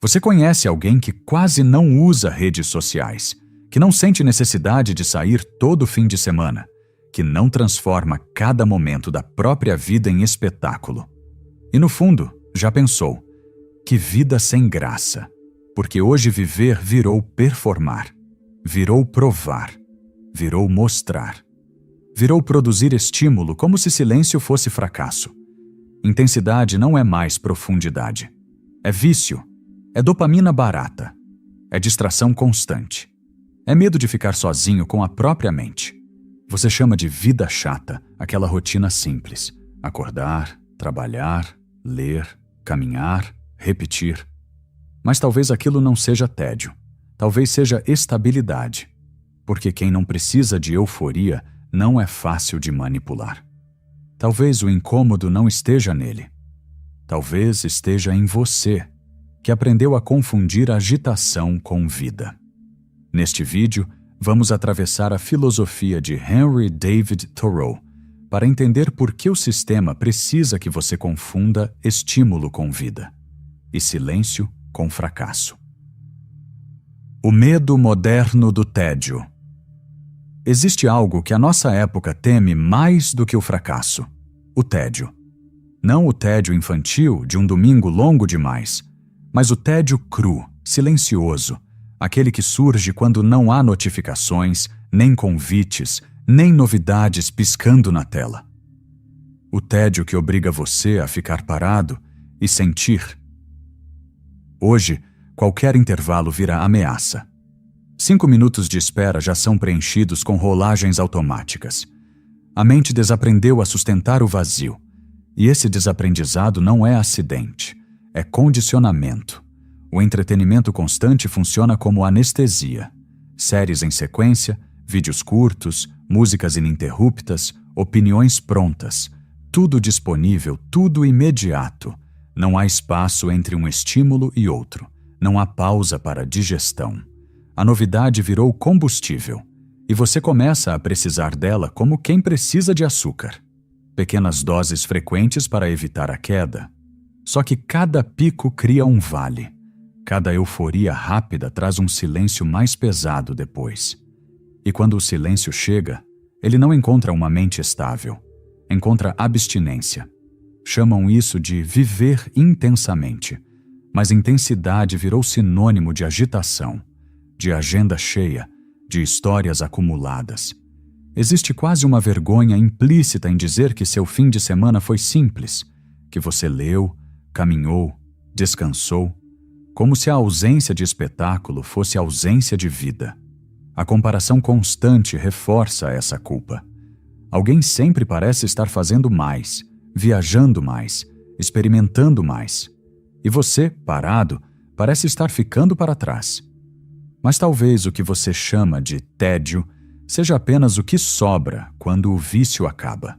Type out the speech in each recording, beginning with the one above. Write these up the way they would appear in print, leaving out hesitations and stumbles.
Você conhece alguém que quase não usa redes sociais, que não sente necessidade de sair todo fim de semana, que não transforma cada momento da própria vida em espetáculo. E no fundo, já pensou, que vida sem graça, porque hoje viver virou performar, virou provar, virou mostrar, virou produzir estímulo como se silêncio fosse fracasso. Intensidade não é mais profundidade. É vício, é dopamina barata, é distração constante, é medo de ficar sozinho com a própria mente. Você chama de vida chata aquela rotina simples: acordar, trabalhar, ler, caminhar, repetir. Mas talvez aquilo não seja tédio, talvez seja estabilidade, porque quem não precisa de euforia não é fácil de manipular. Talvez o incômodo não esteja nele. Talvez esteja em você, que aprendeu a confundir agitação com vida. Neste vídeo, vamos atravessar a filosofia de Henry David Thoreau para entender por que o sistema precisa que você confunda estímulo com vida e silêncio com fracasso. O medo moderno do tédio. Existe algo que a nossa época teme mais do que o fracasso: o tédio. Não o tédio infantil de um domingo longo demais, mas o tédio cru, silencioso, aquele que surge quando não há notificações, nem convites, nem novidades piscando na tela. O tédio que obriga você a ficar parado e sentir. Hoje, qualquer intervalo vira ameaça. 5 minutos de espera já são preenchidos com rolagens automáticas. A mente desaprendeu a sustentar o vazio. E esse desaprendizado não é acidente, é condicionamento. O entretenimento constante funciona como anestesia. Séries em sequência, vídeos curtos, músicas ininterruptas, opiniões prontas. Tudo disponível, tudo imediato. Não há espaço entre um estímulo e outro. Não há pausa para digestão. A novidade virou combustível, e você começa a precisar dela como quem precisa de açúcar. Pequenas doses frequentes para evitar a queda. Só que cada pico cria um vale. Cada euforia rápida traz um silêncio mais pesado depois. E quando o silêncio chega, ele não encontra uma mente estável. Encontra abstinência. Chamam isso de viver intensamente. Mas intensidade virou sinônimo de agitação, de agenda cheia, de histórias acumuladas. Existe quase uma vergonha implícita em dizer que seu fim de semana foi simples, que você leu, caminhou, descansou, como se a ausência de espetáculo fosse ausência de vida. A comparação constante reforça essa culpa. Alguém sempre parece estar fazendo mais, viajando mais, experimentando mais. E você, parado, parece estar ficando para trás. Mas talvez o que você chama de tédio seja apenas o que sobra quando o vício acaba.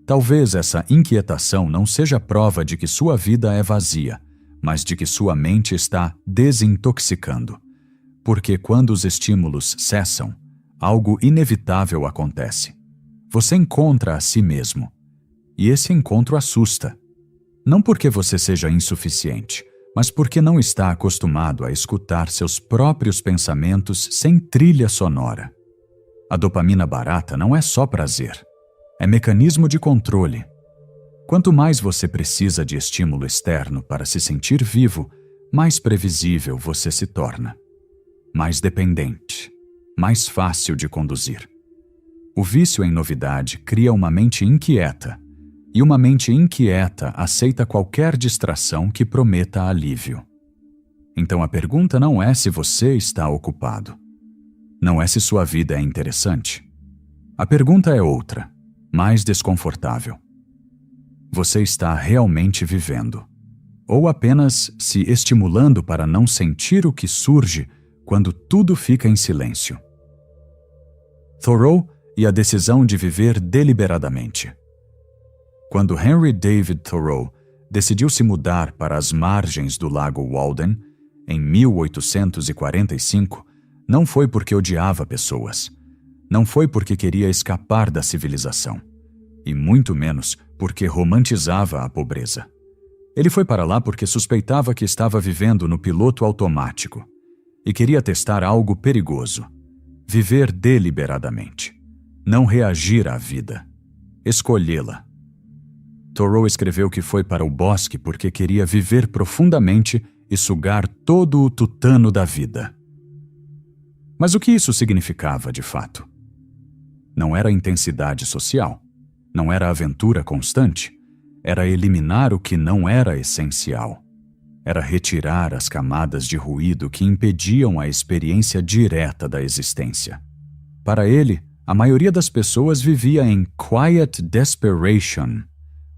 Talvez essa inquietação não seja prova de que sua vida é vazia, mas de que sua mente está desintoxicando. Porque quando os estímulos cessam, algo inevitável acontece. Você encontra a si mesmo. E esse encontro assusta. Não porque você seja insuficiente, mas porque não está acostumado a escutar seus próprios pensamentos sem trilha sonora. A dopamina barata não é só prazer. É mecanismo de controle. Quanto mais você precisa de estímulo externo para se sentir vivo, mais previsível você se torna. Mais dependente. Mais fácil de conduzir. O vício em novidade cria uma mente inquieta. E uma mente inquieta aceita qualquer distração que prometa alívio. Então a pergunta não é se você está ocupado. Não é se sua vida é interessante. A pergunta é outra, mais desconfortável. Você está realmente vivendo? Ou apenas se estimulando para não sentir o que surge quando tudo fica em silêncio? Thoreau e a decisão de viver deliberadamente. Quando Henry David Thoreau decidiu se mudar para as margens do Lago Walden, em 1845, não foi porque odiava pessoas. Não foi porque queria escapar da civilização. E muito menos porque romantizava a pobreza. Ele foi para lá porque suspeitava que estava vivendo no piloto automático e queria testar algo perigoso: viver deliberadamente, não reagir à vida, escolhê-la. Thoreau escreveu que foi para o bosque porque queria viver profundamente e sugar todo o tutano da vida. Mas o que isso significava, de fato? Não era intensidade social, não era aventura constante, era eliminar o que não era essencial. Era retirar as camadas de ruído que impediam a experiência direta da existência. Para ele, a maioria das pessoas vivia em quiet desperation,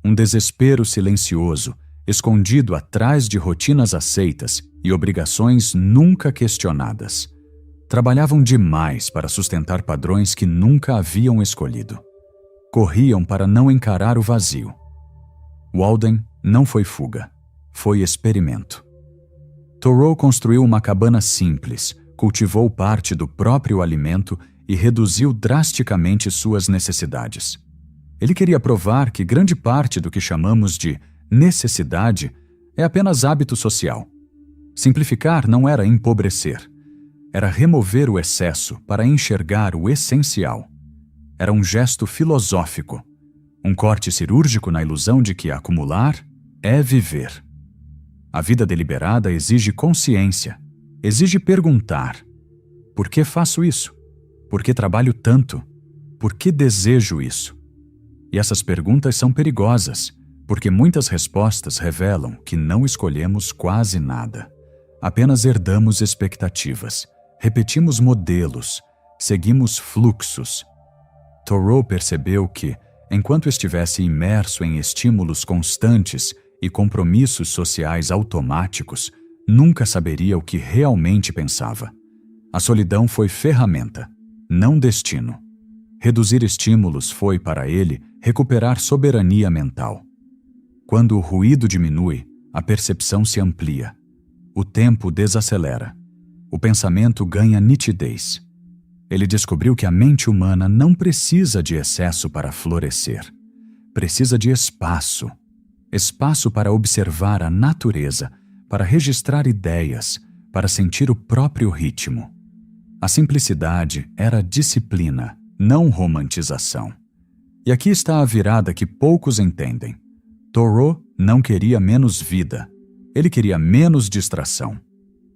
um desespero silencioso, escondido atrás de rotinas aceitas e obrigações nunca questionadas. Trabalhavam demais para sustentar padrões que nunca haviam escolhido. Corriam para não encarar o vazio. Walden não foi fuga, foi experimento. Thoreau construiu uma cabana simples, cultivou parte do próprio alimento e reduziu drasticamente suas necessidades. Ele queria provar que grande parte do que chamamos de necessidade é apenas hábito social. Simplificar não era empobrecer. Era remover o excesso para enxergar o essencial. Era um gesto filosófico, um corte cirúrgico na ilusão de que acumular é viver. A vida deliberada exige consciência, exige perguntar: por que faço isso? Por que trabalho tanto? Por que desejo isso? E essas perguntas são perigosas, porque muitas respostas revelam que não escolhemos quase nada. Apenas herdamos expectativas, repetimos modelos, seguimos fluxos. Thoreau percebeu que, enquanto estivesse imerso em estímulos constantes e compromissos sociais automáticos, nunca saberia o que realmente pensava. A solidão foi ferramenta, não destino. Reduzir estímulos foi, para ele, recuperar soberania mental. Quando o ruído diminui, a percepção se amplia. O tempo desacelera. O pensamento ganha nitidez. Ele descobriu que a mente humana não precisa de excesso para florescer. Precisa de espaço. Espaço para observar a natureza, para registrar ideias, para sentir o próprio ritmo. A simplicidade era disciplina, não romantização. E aqui está a virada que poucos entendem. Thoreau não queria menos vida. Ele queria menos distração.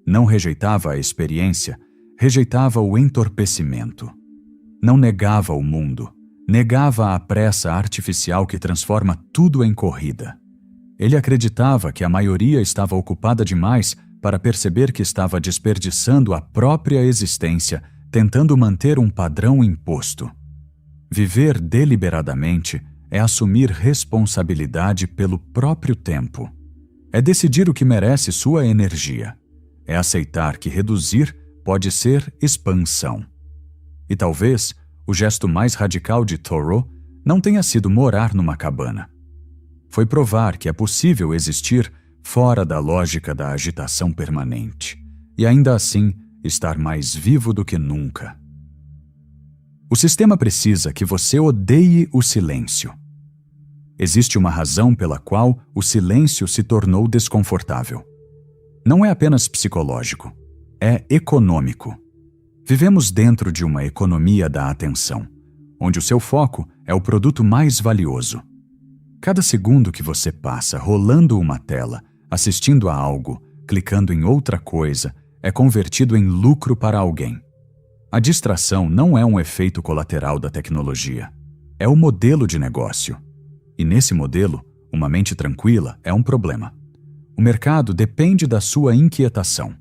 Não rejeitava a experiência, rejeitava o entorpecimento. Não negava o mundo, negava a pressa artificial que transforma tudo em corrida. Ele acreditava que a maioria estava ocupada demais para perceber que estava desperdiçando a própria existência, tentando manter um padrão imposto. Viver deliberadamente é assumir responsabilidade pelo próprio tempo. É decidir o que merece sua energia. É aceitar que reduzir pode ser expansão. E talvez o gesto mais radical de Thoreau não tenha sido morar numa cabana. Foi provar que é possível existir fora da lógica da agitação permanente e ainda assim estar mais vivo do que nunca. O sistema precisa que você odeie o silêncio. Existe uma razão pela qual o silêncio se tornou desconfortável. Não é apenas psicológico, é econômico. Vivemos dentro de uma economia da atenção, onde o seu foco é o produto mais valioso. Cada segundo que você passa rolando uma tela, assistindo a algo, clicando em outra coisa, é convertido em lucro para alguém. A distração não é um efeito colateral da tecnologia. É o modelo de negócio. E nesse modelo, uma mente tranquila é um problema. O mercado depende da sua inquietação.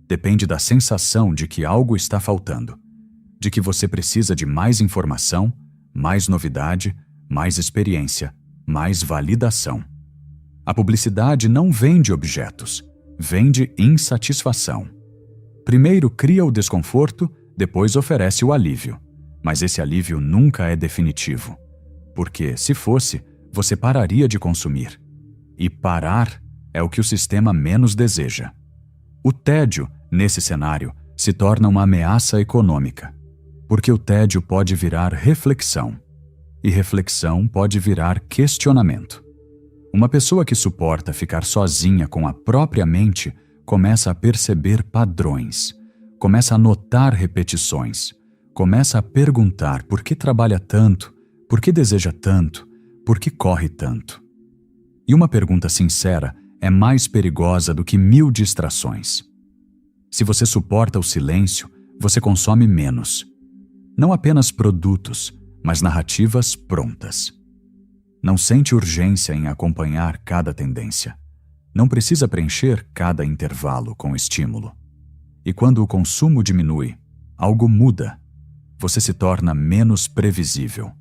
Depende da sensação de que algo está faltando, de que você precisa de mais informação, mais novidade, mais experiência, mais validação. A publicidade não vende objetos, vende insatisfação. Primeiro cria o desconforto, depois oferece o alívio. Mas esse alívio nunca é definitivo. Porque, se fosse, você pararia de consumir. E parar é o que o sistema menos deseja. O tédio, nesse cenário, se torna uma ameaça econômica. Porque o tédio pode virar reflexão. E reflexão pode virar questionamento. Uma pessoa que suporta ficar sozinha com a própria mente começa a perceber padrões, começa a notar repetições, começa a perguntar por que trabalha tanto, por que deseja tanto, por que corre tanto. E uma pergunta sincera é mais perigosa do que 1000 distrações. Se você suporta o silêncio, você consome menos. Não apenas produtos, mas narrativas prontas. Não sente urgência em acompanhar cada tendência. Não precisa preencher cada intervalo com estímulo. E quando o consumo diminui, algo muda. Você se torna menos previsível.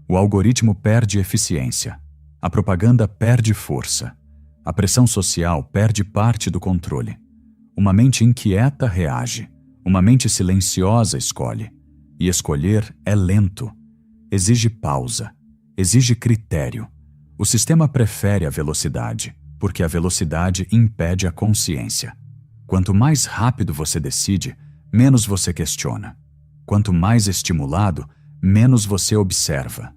O algoritmo perde eficiência. A propaganda perde força. A pressão social perde parte do controle. Uma mente inquieta reage. Uma mente silenciosa escolhe. E escolher é lento. Exige pausa. Exige critério. O sistema prefere a velocidade, porque a velocidade impede a consciência. Quanto mais rápido você decide, menos você questiona. Quanto mais estimulado, menos você observa.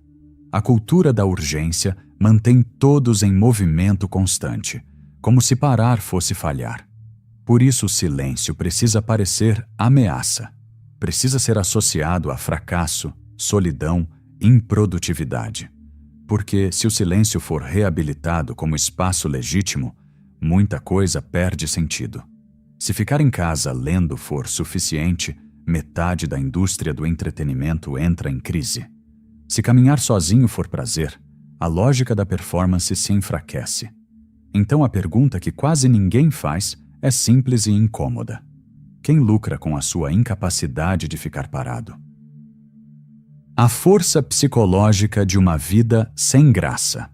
A cultura da urgência mantém todos em movimento constante, como se parar fosse falhar. Por isso o silêncio precisa parecer ameaça. Precisa ser associado a fracasso, solidão, improdutividade. Porque se o silêncio for reabilitado como espaço legítimo, muita coisa perde sentido. Se ficar em casa lendo for suficiente, metade da indústria do entretenimento entra em crise. Se caminhar sozinho for prazer, a lógica da performance se enfraquece. Então a pergunta que quase ninguém faz é simples e incômoda. Quem lucra com a sua incapacidade de ficar parado? A força psicológica de uma vida sem graça.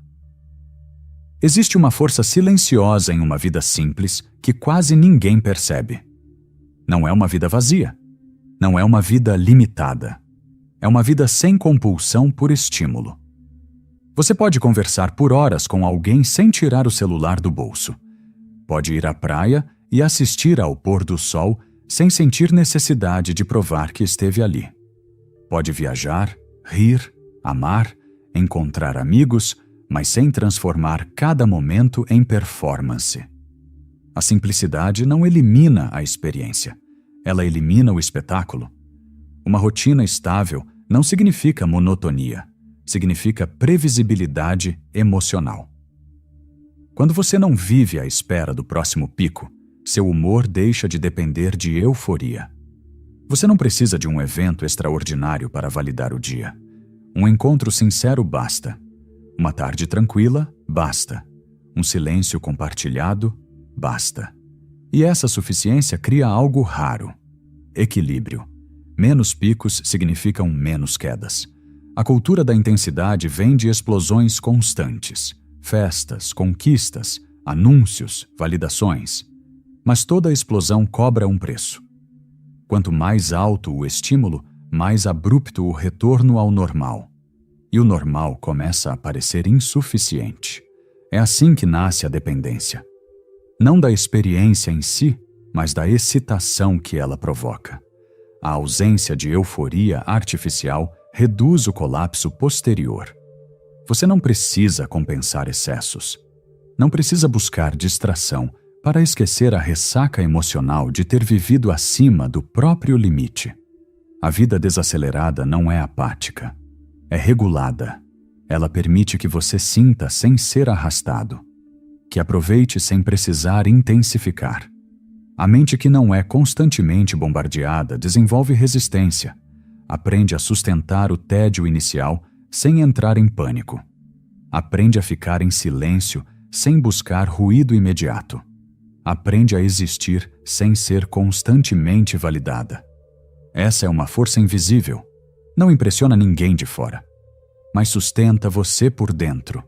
Existe uma força silenciosa em uma vida simples que quase ninguém percebe. Não é uma vida vazia. Não é uma vida limitada. É uma vida sem compulsão por estímulo. Você pode conversar por horas com alguém sem tirar o celular do bolso. Pode ir à praia e assistir ao pôr do sol sem sentir necessidade de provar que esteve ali. Pode viajar, rir, amar, encontrar amigos, mas sem transformar cada momento em performance. A simplicidade não elimina a experiência. Ela elimina o espetáculo. Uma rotina estável não significa monotonia. Significa previsibilidade emocional. Quando você não vive à espera do próximo pico, seu humor deixa de depender de euforia. Você não precisa de um evento extraordinário para validar o dia. Um encontro sincero basta. Uma tarde tranquila basta. Um silêncio compartilhado basta. E essa suficiência cria algo raro. Equilíbrio. Menos picos significam menos quedas. A cultura da intensidade vem de explosões constantes. Festas, conquistas, anúncios, validações. Mas toda explosão cobra um preço. Quanto mais alto o estímulo, mais abrupto o retorno ao normal. E o normal começa a parecer insuficiente. É assim que nasce a dependência. Não da experiência em si, mas da excitação que ela provoca. A ausência de euforia artificial reduz o colapso posterior. Você não precisa compensar excessos. Não precisa buscar distração para esquecer a ressaca emocional de ter vivido acima do próprio limite. A vida desacelerada não é apática. É regulada. Ela permite que você sinta sem ser arrastado. Que aproveite sem precisar intensificar. A mente que não é constantemente bombardeada desenvolve resistência. Aprende a sustentar o tédio inicial sem entrar em pânico. Aprende a ficar em silêncio sem buscar ruído imediato. Aprende a existir sem ser constantemente validada. Essa é uma força invisível. Não impressiona ninguém de fora, mas sustenta você por dentro.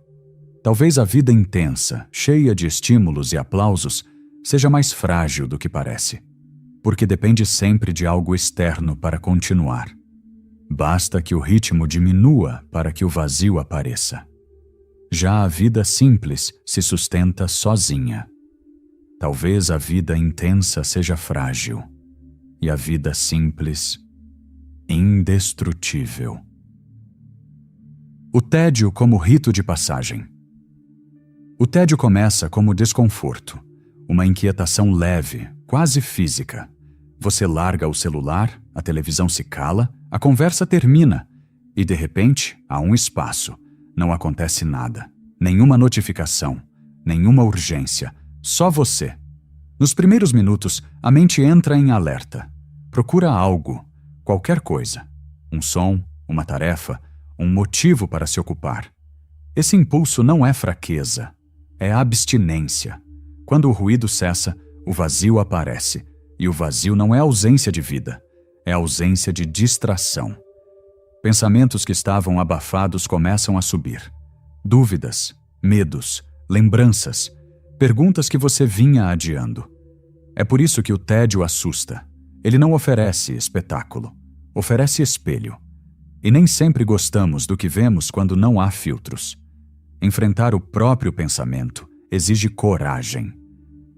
Talvez a vida intensa, cheia de estímulos e aplausos, seja mais frágil do que parece, porque depende sempre de algo externo para continuar. Basta que o ritmo diminua para que o vazio apareça. Já a vida simples se sustenta sozinha. Talvez a vida intensa seja frágil e a vida simples, indestrutível. O tédio como rito de passagem. O tédio começa como desconforto, uma inquietação leve, quase física. Você larga o celular, a televisão se cala, a conversa termina e, de repente, há um espaço. Não acontece nada. Nenhuma notificação, nenhuma urgência, só você. Nos primeiros minutos, a mente entra em alerta. Procura algo, qualquer coisa. Um som, uma tarefa, um motivo para se ocupar. Esse impulso não é fraqueza, é abstinência. Quando o ruído cessa, o vazio aparece. E o vazio não é ausência de vida, é ausência de distração. Pensamentos que estavam abafados começam a subir. Dúvidas, medos, lembranças, perguntas que você vinha adiando. É por isso que o tédio assusta. Ele não oferece espetáculo, oferece espelho. E nem sempre gostamos do que vemos quando não há filtros. Enfrentar o próprio pensamento exige coragem.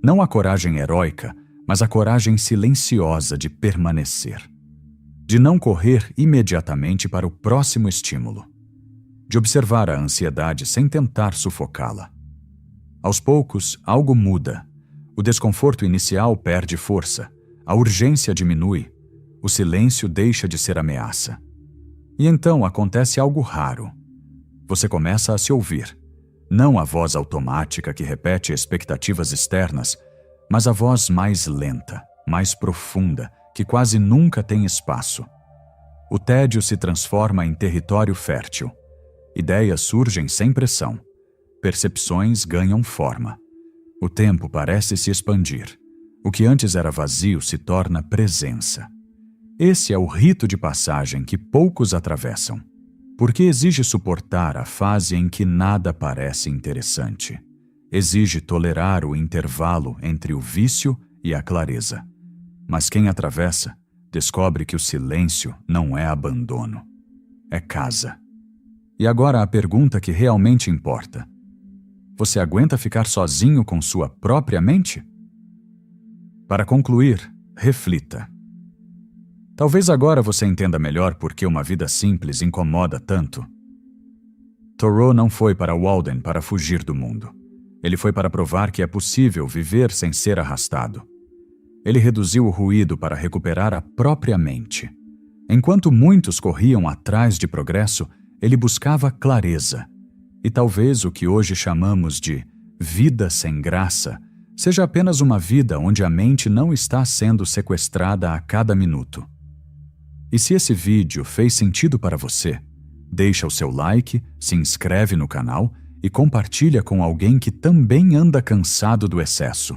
Não a coragem heróica, mas a coragem silenciosa de permanecer. De não correr imediatamente para o próximo estímulo. De observar a ansiedade sem tentar sufocá-la. Aos poucos, algo muda. O desconforto inicial perde força, a urgência diminui, o silêncio deixa de ser ameaça. E então acontece algo raro. Você começa a se ouvir. Não a voz automática que repete expectativas externas, mas a voz mais lenta, mais profunda, que quase nunca tem espaço. O tédio se transforma em território fértil. Ideias surgem sem pressão. Percepções ganham forma. O tempo parece se expandir. O que antes era vazio se torna presença. Esse é o rito de passagem que poucos atravessam, porque exige suportar a fase em que nada parece interessante. Exige tolerar o intervalo entre o vício e a clareza. Mas quem atravessa, descobre que o silêncio não é abandono. É casa. E agora a pergunta que realmente importa. Você aguenta ficar sozinho com sua própria mente? Para concluir, reflita. Talvez agora você entenda melhor por que uma vida simples incomoda tanto. Thoreau não foi para Walden para fugir do mundo. Ele foi para provar que é possível viver sem ser arrastado. Ele reduziu o ruído para recuperar a própria mente. Enquanto muitos corriam atrás de progresso, ele buscava clareza. E talvez o que hoje chamamos de vida sem graça seja apenas uma vida onde a mente não está sendo sequestrada a cada minuto. E se esse vídeo fez sentido para você, deixa o seu like, se inscreve no canal e compartilha com alguém que também anda cansado do excesso.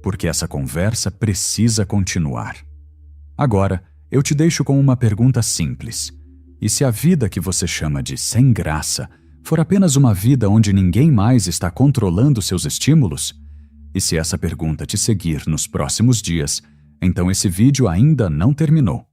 Porque essa conversa precisa continuar. Agora, eu te deixo com uma pergunta simples. E se a vida que você chama de sem graça for apenas uma vida onde ninguém mais está controlando seus estímulos? E se essa pergunta te seguir nos próximos dias, então esse vídeo ainda não terminou.